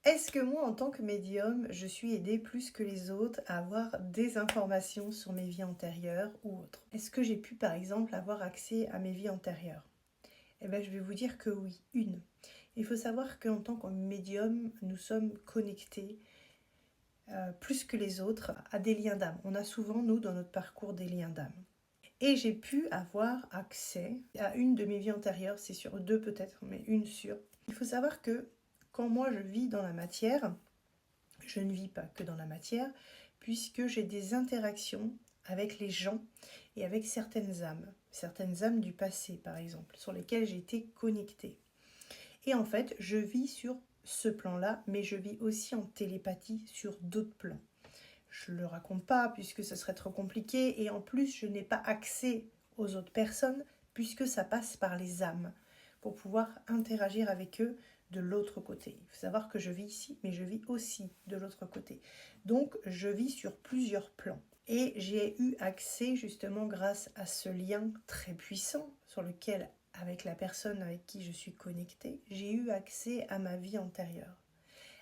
Est-ce que moi, en tant que médium, je suis aidée plus que les autres à avoir des informations sur mes vies antérieures ou autres? Est-ce que j'ai pu, par exemple, avoir accès à mes vies antérieures? Eh bien, je vais vous dire que oui, une. Il faut savoir qu'en tant que médium, nous sommes connectés plus que les autres à des liens d'âme. On a souvent, nous, dans notre parcours, des liens d'âme. Et j'ai pu avoir accès à une de mes vies antérieures, c'est sûr, deux peut-être, mais une sûre. Il faut savoir que quand moi je vis dans la matière, je ne vis pas que dans la matière, puisque j'ai des interactions avec les gens et avec certaines âmes du passé par exemple, sur lesquelles j'ai été connectée. Et en fait, je vis sur ce plan-là, mais je vis aussi en télépathie sur d'autres plans. Je ne le raconte pas puisque ce serait trop compliqué et en plus je n'ai pas accès aux autres personnes puisque ça passe par les âmes pour pouvoir interagir avec eux de l'autre côté. Il faut savoir que je vis ici mais je vis aussi de l'autre côté. Donc je vis sur plusieurs plans et j'ai eu accès justement grâce à ce lien très puissant sur lequel avec la personne avec qui je suis connectée, j'ai eu accès à ma vie antérieure.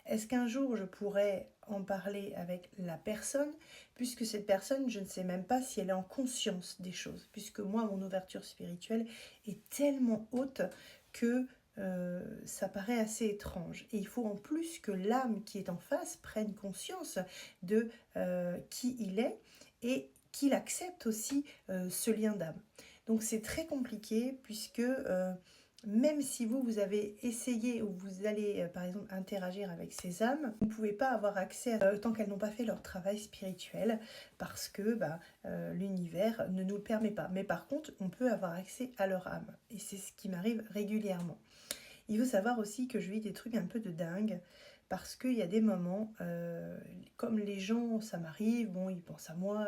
Est-ce qu'un jour je pourrais en parler avec la personne, puisque cette personne, je ne sais même pas si elle est en conscience des choses, puisque moi, mon ouverture spirituelle est tellement haute que ça paraît assez étrange. Et il faut en plus que l'âme qui est en face prenne conscience de qui il est et qu'il accepte aussi ce lien d'âme. Donc c'est très compliqué puisque même si vous avez essayé ou vous allez par exemple interagir avec ces âmes, vous ne pouvez pas avoir accès tant qu'elles n'ont pas fait leur travail spirituel parce que l'univers ne nous le permet pas. Mais par contre, on peut avoir accès à leur âme et c'est ce qui m'arrive régulièrement. Il faut savoir aussi que je vis des trucs un peu de dingue parce qu'il y a des moments, comme les gens, ça m'arrive, bon, ils pensent à moi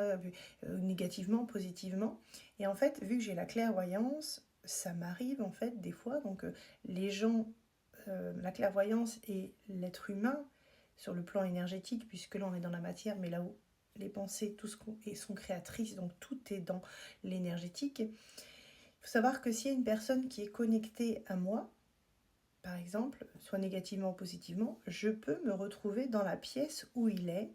négativement, positivement. Et en fait, vu que j'ai la clairvoyance, ça m'arrive en fait des fois. Donc les gens, la clairvoyance et l'être humain sur le plan énergétique, puisque là on est dans la matière, mais là où les pensées, tout ce sont créatrices, donc tout est dans l'énergétique. Il faut savoir que s'il y a une personne qui est connectée à moi, par exemple, soit négativement ou positivement, je peux me retrouver dans la pièce où il est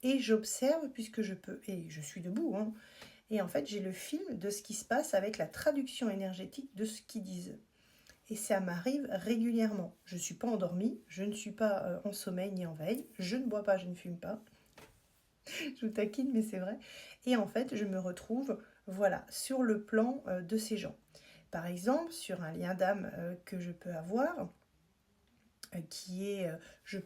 et j'observe puisque je peux, et je suis debout, hein, et en fait j'ai le film de ce qui se passe avec la traduction énergétique de ce qu'ils disent. Et ça m'arrive régulièrement. Je ne suis pas endormie, je ne suis pas en sommeil ni en veille, je ne bois pas, je ne fume pas. Je vous taquine, mais c'est vrai. Et en fait, je me retrouve, voilà, sur le plan de ces gens. Par exemple, sur un lien d'âme que je peux avoir, qui est, je